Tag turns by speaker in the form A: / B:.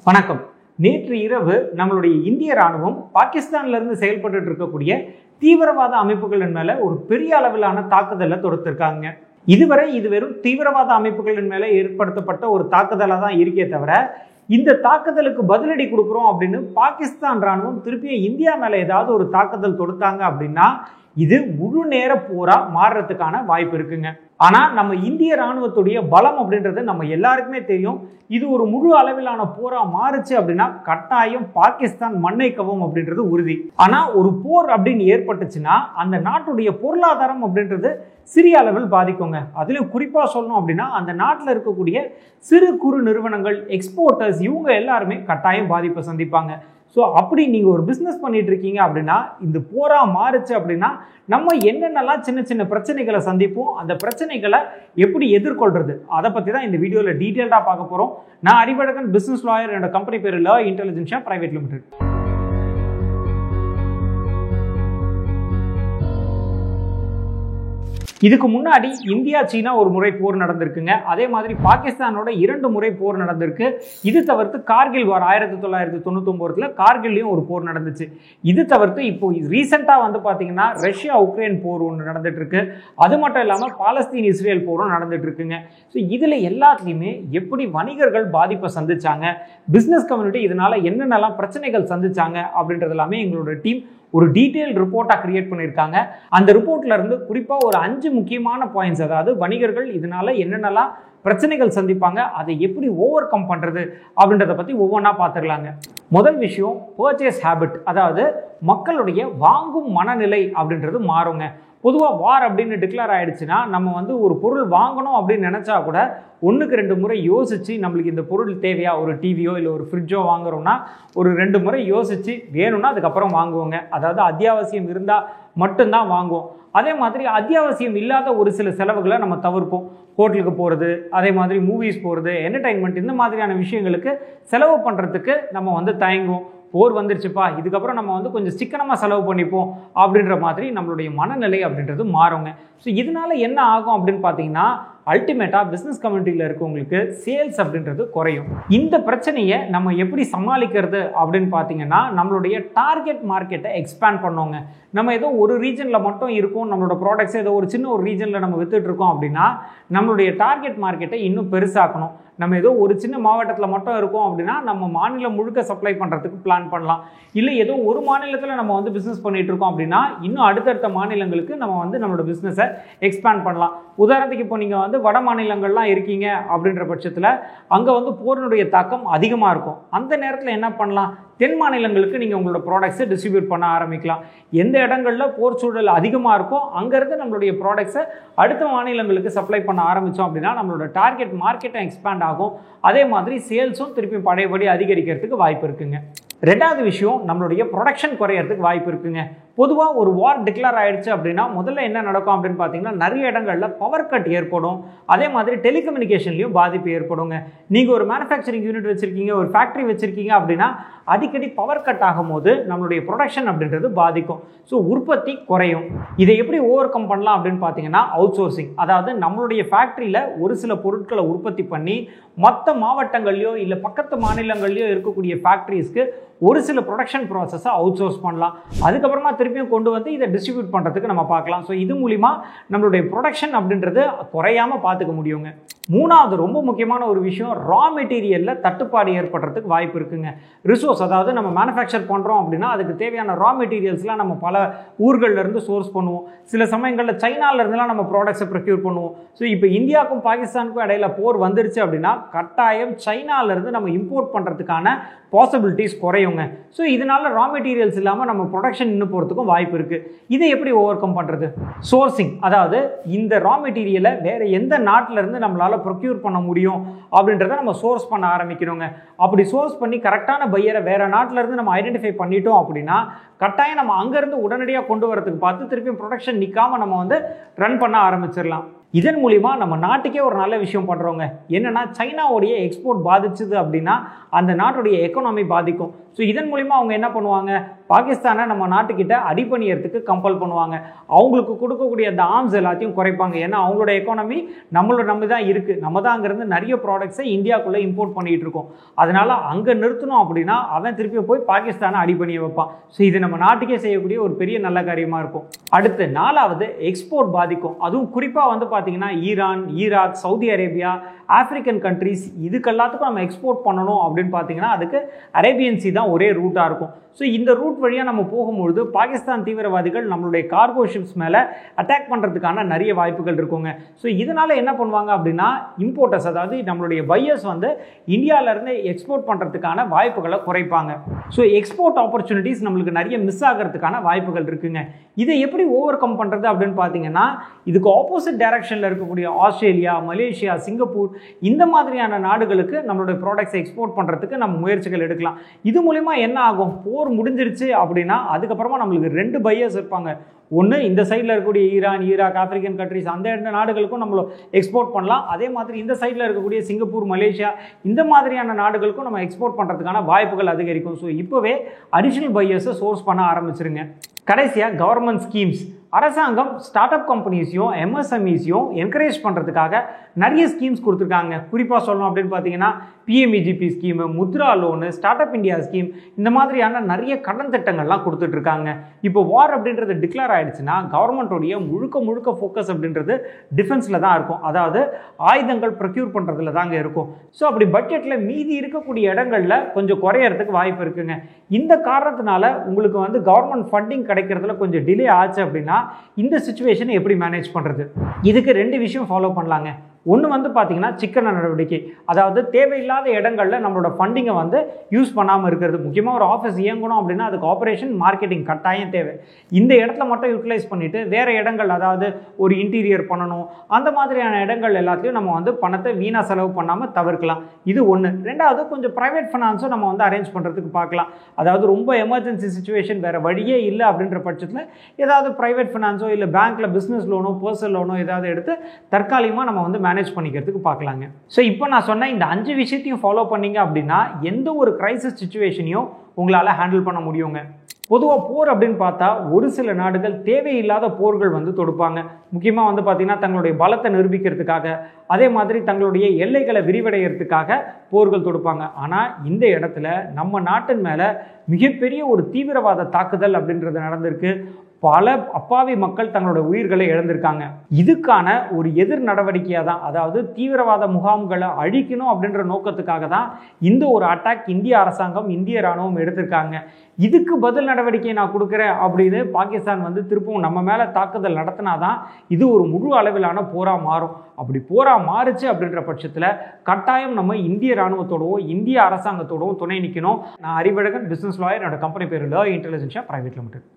A: வணக்கம். நேற்று இரவு நம்மளுடைய இந்திய ராணுவம் பாகிஸ்தான்ல இருந்து செயல்பட்டு இருக்கக்கூடிய தீவிரவாத அமைப்புகளின் மேல ஒரு பெரிய அளவிலான தாக்குதலை தொடுத்திருக்காங்க. இதுவரை இது வெறும் தீவிரவாத அமைப்புகளின் மேல ஏற்படுத்தப்பட்ட ஒரு தாக்குதலா தான் இருக்கே தவிர, இந்த தாக்குதலுக்கு பதிலடி கொடுக்குறோம் அப்படின்னு பாகிஸ்தான் ராணுவம் திருப்பியும் இந்தியா மேல ஏதாவது ஒரு தாக்குதல் தொடுத்தாங்க அப்படின்னா இது முழு நேர போரா மாறுறதுக்கான வாய்ப்பு இருக்குங்க. ஆனா நம்ம இந்திய ராணுவத்துடைய பலம் அப்படின்றது நம்ம எல்லாருக்குமே தெரியும். இது ஒரு முழு அளவிலான போரா மாறுச்சு அப்படின்னா கட்டாயம் பாகிஸ்தான் மண்ணை கவும் அப்படின்றது உறுதி. ஆனா ஒரு போர் அப்படின்னு ஏற்பட்டுச்சுன்னா அந்த நாட்டுடைய பொருளாதாரம் அப்படின்றது சிறிய அளவில் பாதிக்குங்க. அதுலயும் குறிப்பா சொல்லணும் அப்படின்னா அந்த நாட்டில் இருக்கக்கூடிய சிறு குறு நிறுவனங்கள், எக்ஸ்போர்ட்டர்ஸ், இவங்க எல்லாருமே கட்டாயம் பாதிப்பை சந்திப்பாங்க. ஸோ அப்படி நீங்கள் ஒரு பிஸ்னஸ் பண்ணிட்டு இருக்கீங்க அப்படின்னா இந்த போரா மாறுச்சு அப்படின்னா நம்ம என்னென்னலாம் சின்ன சின்ன பிரச்சனைகளை சந்திப்போம், அந்த பிரச்சனைகளை எப்படி எதிர்கொள்றது, அதை பற்றி தான் இந்த வீடியோவில் டீட்டெயில்டாக பார்க்க போகிறோம். நான் அறிவழகன், பிஸ்னஸ் லாயர். என்னோட கம்பெனி பேர் லா இன்டெலிஜென்ஷியா பிரைவேட் லிமிடெட். இதுக்கு முன்னாடி இந்தியா சீனா ஒரு முறை போர் நடந்திருக்குங்க. அதே மாதிரி பாகிஸ்தானோட 2 முறை போர் நடந்திருக்கு. இது தவிர்த்து கார்கில் வார் 1999 கார்கில்லையும் ஒரு போர் நடந்துச்சு. இது தவிர்த்து இப்போ ரீசெண்டாக வந்து பார்த்தீங்கன்னா ரஷ்யா உக்ரைன் போர் ஒன்று நடந்துட்டு இருக்கு. அது மட்டும் இல்லாமல் பாலஸ்தீன் இஸ்ரேல் போரும் நடந்துட்டு இருக்குங்க. ஸோ இதில் எல்லாத்துலேயுமே எப்படி வணிகர்கள் பாதிப்பை சந்திச்சாங்க, பிஸ்னஸ் கம்யூனிட்டி இதனால என்னென்னலாம் பிரச்சனைகள் சந்திச்சாங்க அப்படின்றது எல்லாமே எங்களோட டீம் ஒரு டீட்டெயில் ரிப்போர்ட்டாக கிரியேட் பண்ணியிருக்காங்க. அந்த ரிப்போர்ட்ல இருந்து குறிப்பாக ஒரு 5 முக்கியமான பாயிண்ட்ஸ், அதாவது வணிகர்கள் இதனால என்னென்னலாம் பிரச்சனைகள் சந்திப்பாங்க, அதை எப்படி ஓவர் கம் பண்ணுறது அப்படின்றத பற்றி ஒவ்வொன்றா பார்த்துக்கலாங்க. முதல் விஷயம் பர்ச்சேஸ் ஹேபிட், அதாவது மக்களுடைய வாங்கும் மனநிலை அப்படின்றது மாறுங்க. பொதுவாக வார் அப்படின்னு டிக்ளேர் ஆகிடுச்சுன்னா நம்ம வந்து ஒரு பொருள் வாங்கணும் அப்படின்னு நினச்சா கூட 1க்கு 2 முறை யோசித்து நம்மளுக்கு இந்த பொருள் தேவையா, ஒரு டிவியோ இல்லை ஒரு ஃப்ரிட்ஜோ வாங்குறோம்னா ஒரு 2 முறை யோசித்து வேணும்னா அதுக்கப்புறம் வாங்குவோங்க. அதாவது அத்தியாவசியம் இருந்தால் மட்டும்தான் வாங்குவோம். அதே மாதிரி அத்தியாவசியம் இல்லாத ஒரு சில செலவுகளை நம்ம தவிர்ப்போம். ஹோட்டலுக்கு போகிறது, அதே மாதிரி மூவிஸ் போகிறது, என்டர்டைன்மெண்ட், இந்த மாதிரியான விஷயங்களுக்கு செலவு பண்ணுறதுக்கு நம்ம வந்து தயங்குவோம். போர் வந்துருச்சுப்பா, இதுக்கப்புறம் நம்ம வந்து கொஞ்சம் சிக்கனமாக செலவு பண்ணிப்போம் அப்படின்ற மாதிரி நம்மளுடைய மனநிலை அப்படின்றது மாறுங்க. ஸோ இதனால என்ன ஆகும் அப்படின்னு பார்த்தீங்கன்னா அல்டிமேட்டாக பிஸ்னஸ் கம்யூனிட்டியில் இருக்கவங்களுக்கு சேல்ஸ் அப்படின்றது குறையும். இந்த பிரச்சனையை நம்ம எப்படி சமாளிக்கிறது அப்படின்னு பார்த்தீங்கன்னா நம்மளுடைய டார்கெட் மார்க்கெட்டை எக்ஸ்பேண்ட் பண்ணுவோங்க. நம்ம ஏதோ ஒரு ரீஜனில் மட்டும் இருக்கும், நம்மளோட ப்ராடக்ட்ஸ் ஏதோ ஒரு சின்ன ஒரு ரீஜனில் நம்ம வித்துட்டு இருக்கோம் அப்படின்னா நம்மளுடைய டார்கெட் மார்க்கெட்டை இன்னும் பெருசாக்கணும். நம்ம ஏதோ ஒரு சின்ன மாவட்டத்தில் மட்டும் இருக்கோம் அப்படின்னா நம்ம மாநிலம் முழுக்க சப்ளை பண்ணுறதுக்கு பிளான் பண்ணலாம். இல்லை ஏதோ ஒரு மாநிலத்தில் நம்ம வந்து பிஸ்னஸ் பண்ணிட்டு இருக்கோம் அப்படின்னா இன்னும் அடுத்தடுத்த மாநிலங்களுக்கு நம்ம வந்து நம்மளோட பிஸ்னஸை எக்ஸ்பேண்ட் பண்ணலாம். உதாரணத்துக்கு இப்போ நீங்கள் வந்து வட மாநிலங்கள்லாம் இருக்கீங்க அப்படின்ற பட்சத்தில் அங்கே வந்து போரினுடைய தாக்கம் அதிகமாக இருக்கும். அந்த நேரத்தில் என்ன பண்ணலாம், தென் மாநிலங்களுக்கு நீங்கள் உங்களோட ப்ராடக்ட்ஸை டிஸ்ட்ரிபியூட் பண்ண ஆரம்பிக்கலாம். எந்த இடங்களில் போர் சூழல் அதிகமாக இருக்கோ அங்கேருந்து நம்மளுடைய ப்ராடக்ட்ஸை அடுத்த மாநிலங்களுக்கு சப்ளை பண்ண ஆரம்பித்தோம் அப்படின்னா நம்மளோட டார்கெட் மார்க்கெட்டை எக்ஸ்பேண்ட் ஆகும். அதே மாதிரி சேல்ஸும் திருப்பி பழையபடி அதிகரிக்கிறதுக்கு வாய்ப்பு இருக்குங்க. ரெண்டாவது விஷயம், நம்மளுடைய ப்ரொடக்ஷன் குறையிறதுக்கு வாய்ப்பு இருக்குங்க. பொதுவாக ஒரு வார் டிக்ளேர் ஆகிடுச்சு அப்படின்னா முதல்ல என்ன நடக்கும் அப்படின்னு பார்த்தீங்கன்னா நிறைய இடங்களில் பவர் கட் ஏற்படும். அதே மாதிரி டெலிகம்யூனிகேஷன்லையும் பாதிப்பு ஏற்படுங்க. நீங்கள் ஒரு மேனுஃபேக்சரிங் யூனிட் வச்சுருக்கீங்க, ஒரு ஃபேக்ட்ரி வச்சுருக்கீங்க அப்படின்னா அடிக்கடி பவர் கட் ஆகும்போது நம்மளுடைய ப்ரொடக்ஷன் அப்படின்றது பாதிக்கும். ஸோ உற்பத்தி குறையும். இதை எப்படி ஓவர் கம் பண்ணலாம் அப்படின்னு பார்த்தீங்கன்னா அவுட் சோர்சிங், அதாவது நம்மளுடைய ஃபேக்ட்ரியில் ஒரு சில பொருட்களை உற்பத்தி பண்ணி மற்ற மாவட்டங்கள்லையோ இல்லை பக்கத்து மாநிலங்கள்லையோ இருக்கக்கூடிய ஃபேக்ட்ரிஸ்க்கு ஒரு சில ப்ரொடக்ஷன் ப்ராசஸை அவுட் சோர்ஸ் பண்ணலாம். அதுக்கப்புறமா திருப்பியும் கொண்டு வந்து இதை டிஸ்ட்ரிபியூட் பண்ணுறதுக்கு நம்ம பார்க்கலாம். ஸோ இது மூலிமா நம்மளுடைய ப்ரொடக்ஷன் அப்படின்றது குறையாமல் பார்த்துக்க முடியுங்க. மூணாவது ரொம்ப முக்கியமான ஒரு விஷயம், ரா மெட்டீரியலில் தட்டுப்பாடு ஏற்படுறதுக்கு வாய்ப்பு இருக்குங்க. ரிசோர்ஸ், அதாவது நம்ம மேனுஃபேக்சர் பண்ணுறோம் அப்படின்னா அதுக்கு தேவையான ரா மெட்டீரியல்ஸ்லாம் நம்ம பல ஊர்கள்லேருந்து சோர்ஸ் பண்ணுவோம். சில சமயங்களில் சைனாவிலேருந்துலாம் நம்ம ப்ராடக்ட்ஸை ப்ரொக்யூர் பண்ணுவோம். ஸோ இப்போ இந்தியாவுக்கும் பாகிஸ்தானுக்கும் இடையில போர் வந்துருச்சு அப்படின்னா கட்டாயம் சைனாவிலேருந்து நம்ம இம்போர்ட் பண்ணுறதுக்கான பாசிபிலிட்டிஸ் குறையுங்க. ஸோ இதனால ரா மெட்டீரியல்ஸ் இல்லாமல் நம்ம ப்ரொடக்ஷன் இன்னும் போகிறதுக்கும் வாய்ப்பு இருக்குது. இதை எப்படி ஓவர் கம் பண்ணுறது? சோர்சிங், அதாவது இந்த ரா மெட்டீரியலை வேறு எந்த நாட்டிலேருந்து நம்மளால் ப்ரொக்யூர் பண்ண முடியும் அப்படின்றத நம்ம சோர்ஸ் பண்ண ஆரம்பிக்கணுங்க. அப்படி சோர்ஸ் பண்ணி கரெக்டான பையரை வேறு நாட்டிலேருந்து நம்ம ஐடென்டிஃபை பண்ணிட்டோம் அப்படின்னா கட்டாயம் நம்ம அங்கேருந்து உடனடியாக கொண்டு வரதுக்கு பார்த்து திருப்பியும் ப்ரொடக்ஷன் நிற்காமல் நம்ம வந்து ரன் பண்ண ஆரம்பிச்சிடலாம். இதன் மூலிமா நம்ம நாட்டுக்கே ஒரு நல்ல விஷயம் பண்ணுறோங்க. என்னென்னா சைனாவுடைய எக்ஸ்போர்ட் பாதிச்சுது அப்படின்னா அந்த நாட்டுடைய எக்கனாமி பாதிக்கும். ஸோ இதன் மூலிமா அவங்க என்ன பண்ணுவாங்க, பாகிஸ்தானை நம்ம நாட்டுக்கிட்ட அடிபணியறதுக்கு கம்பல் பண்ணுவாங்க. அவங்களுக்கு கொடுக்கக்கூடிய அந்த ஆர்ம்ஸ் எல்லாத்தையும் குறைப்பாங்க. ஏன்னா அவங்களோட எக்கானமி நம்மளோட நம்பி தான் இருக்குது. நம்ம தான் அங்கேருந்து நிறைய ப்ராடக்ட்ஸை இந்தியாவுக்குள்ளே இம்போர்ட் பண்ணிகிட்டு இருக்கோம். அதனால் அங்கே நிறுத்தணும் அப்படின்னா அவன் திருப்பி போய் பாகிஸ்தானை அடிபணிய வைப்பான். ஸோ இது நம்ம நாட்டுக்கே செய்யக்கூடிய ஒரு பெரிய நல்ல காரியமாக இருக்கும். அடுத்து 4வது எக்ஸ்போர்ட் பாதிக்கும். அதுவும் குறிப்பாக வந்து பார்த்தீங்கன்னா Iran, Iraq, Saudi Arabia, African countries இதுக்கெல்லாத்துக்கும் நம்ம எக்ஸ்போர்ட் பண்ணணும் அப்படின்னு பார்த்தீங்கன்னா அதுக்கு அரேபியன் சி தான் ஒரே ரூட்டாக இருக்கும். ஸோ இந்த ரூட் வழியாக நம்ம போகும்பொழுது பாகிஸ்தான் தீவிரவாதிகள் நம்மளுடைய கார்கோ ஷிப்ஸ் மேலே அட்டாக் பண்ணுறதுக்கான நிறைய வாய்ப்புகள் இருக்குங்க. ஸோ இதனால் என்ன பண்ணுவாங்க அப்படின்னா இம்போர்ட்டர்ஸ், அதாவது நம்மளுடைய பையர்ஸ் வந்து இந்தியாவிலேருந்து எக்ஸ்போர்ட் பண்ணுறதுக்கான வாய்ப்புகளை குறைப்பாங்க. ஸோ எக்ஸ்போர்ட் ஆப்பர்ச்சுனிட்டிஸ் நம்மளுக்கு நிறைய மிஸ் ஆகிறதுக்கான வாய்ப்புகள் இருக்குங்க. இதை எப்படி ஓவர் கம் பண்ணுறது அப்படின்னு பார்த்தீங்கன்னா இதுக்கு ஆப்போசிட் டைரக்ஷனில் இருக்கக்கூடிய ஆஸ்திரேலியா, மலேசியா, சிங்கப்பூர் இந்த மாதிரியான நாடுகளுக்கு நம்மளுடைய ப்ராடக்ட்ஸை எக்ஸ்போர்ட் பண்ணுறதுக்கு நம்ம முயற்சிகள் எடுக்கலாம். இது மூலிமா என்ன ஆகும், போர் முடிஞ்சிருச்சு அப்படின்னா அதுக்கப்புறமா நம்மளுக்கு 2 பையர்ஸ் இருப்பாங்க. ஒன்று இந்த சைடில் இருக்கக்கூடிய ஈரான், ஈராக், ஆப்பிரிக்கன் கண்ட்ரிஸ் அந்த நாடுகளுக்கும் நம்மள எக்ஸ்போர்ட் பண்ணலாம். அதே மாதிரி இந்த சைடில் இருக்கக்கூடிய சிங்கப்பூர், மலேசியா இந்த மாதிரியான நாடுகளுக்கும் நம்ம எக்ஸ்போர்ட் பண்ணுறதுக்கான வாய்ப்புகள் அதிகரிக்கும். ஸோ இப்போவே அடிஷனல் பையர்ஸை சோர்ஸ் பண்ண ஆரம்பிச்சிருங்க. கடைசியாக கவர்மெண்ட் ஸ்கீம்ஸ். அரசாங்கம் ஸ்டார்ட் அப் கம்பெனிஸையும் எம்எஸ்எம்இஸையும் என்கரேஜ் பண்ணுறதுக்காக நிறைய ஸ்கீம்ஸ் கொடுத்துருக்காங்க. குறிப்பாக சொல்லணும் அப்படின்னு பார்த்தீங்கன்னா PMEGP scheme, Mudra loan, start up India scheme இந்த மாதிரியான நிறைய கடன் திட்டங்கள்லாம் கொடுத்துட்ருக்காங்க. இப்போ வார் அப்படின்றது டிக்ளேர் ஆகிடுச்சுன்னா கவர்மெண்ட்டோடைய முழுக்க ஃபோக்கஸ் அப்படின்றது டிஃபென்ஸில் தான் இருக்கும். அதாவது ஆயுதங்கள் ப்ரொக்யூர் பண்ணுறதுல தாங்க இருக்கும். ஸோ அப்படி பட்ஜெட்டில் மீதி இருக்கக்கூடிய இடங்களில் கொஞ்சம் குறையறதுக்கு வாய்ப்பு இருக்குங்க. இந்த காரணத்தினால உங்களுக்கு வந்து கவர்மெண்ட் ஃபண்டிங் கிடைக்கிறதுல கொஞ்சம் டிலே ஆச்சு அப்படின்னா இந்த சிச்சுவேஷனை எப்படி மேனேஜ் பண்ணுறது, இதுக்கு 2 விஷயம் ஃபாலோ பண்ணலாங்க. ஒன்று வந்து பார்த்தீங்கன்னா சிக்கன நடவடிக்கை, அதாவது தேவையில்லாத இடங்களில் நம்மளோட ஃபண்டிங்கை வந்து யூஸ் பண்ணாமல் இருக்கிறது. முக்கியமாக ஒரு ஆஃபீஸ் இயங்கணும் அப்படின்னா அதுக்கு ஆப்ரேஷன் மார்க்கெட்டிங் கட்டாயம் தேவை. இந்த இடத்துல மட்டும் யூட்டிலைஸ் பண்ணிவிட்டு வேறு இடங்கள், அதாவது ஒரு இன்டீரியர் பண்ணணும் அந்த மாதிரியான இடங்கள் எல்லாத்தையும் நம்ம வந்து பணத்தை வீணாக செலவு பண்ணாமல் தவிர்க்கலாம். இது ஒன்று. 2வது கொஞ்சம் ப்ரைவேட் ஃபினான்ஸும் நம்ம வந்து அரேஞ்ச் பண்ணுறதுக்கு பார்க்கலாம். அதாவது ரொம்ப எமர்ஜென்சி சுச்சுவேஷன் வேறு வழியே இல்லை அப்படின்ற பட்சத்தில் ஏதாவது ப்ரைவேட் ஃபினான்ஸோ இல்லை பேங்க்கில் பிஸ்னஸ் லோனோ பர்சனல் லோனோ ஏதாவது எடுத்து தற்காலிகமாக நம்ம வந்து மேனேஜ் பண்ணிக்கிறதுக்கு பார்க்கலாங்க. ஸோ இப்போ நான் சொன்ன இந்த 5 விஷயத்தையும் ஃபாலோ பண்ணீங்க அப்படின்னா எந்த ஒரு கிரைசிஸ் சிச்சுவேஷனையும் உங்களால் ஹேண்டில் பண்ண முடியுங்க. பொதுவாக போர் அப்படின்னு பார்த்தா ஒரு சில நாடுகள் தேவையில்லாத போர்கள் வந்து தொடுப்பாங்க. முக்கியமாக வந்து பார்த்திங்கன்னா தங்களுடைய பலத்தை நிரூபிக்கிறதுக்காக, அதே மாதிரி தங்களுடைய எல்லைகளை விரிவடைகிறதுக்காக போர்கள் தொடுப்பாங்க. ஆனால் இந்த இடத்துல நம்ம நாட்டின் மேலே மிகப்பெரிய ஒரு தீவிரவாத தாக்குதல் அப்படின்றது நடந்திருக்கு. பல அப்பாவி மக்கள் தங்களோட உயிர்களை இழந்திருக்காங்க. இதுக்கான ஒரு எதிர் நடவடிக்கையாக தான், அதாவது தீவிரவாத முகாம்களை அழிக்கணும் அப்படின்ற நோக்கத்துக்காக தான் இந்த ஒரு அட்டாக் இந்திய அரசாங்கம், இந்திய ராணுவம் எடுத்திருக்காங்க. இதுக்கு பதில் நடவடிக்கையை நான் கொடுக்குறேன் அப்படின்னு பாகிஸ்தான் வந்து திருப்பவும் நம்ம மேலே தாக்குதல் நடத்தினாதான் இது ஒரு முழு அளவிலான போராக மாறும். அப்படி போராக மாறுச்சு அப்படின்ற பட்சத்தில் கட்டாயம் நம்ம இந்திய ராணுவத்தோடவும் இந்திய அரசாங்கத்தோடவும் துணை நிற்கணும். நான் அறிவழகன், பிஸ்னஸ் லாயர். என்னோட கம்பெனி பேர் ல இன்டெலிஜென்ஷியா பிரைவேட் லிமிடெட்.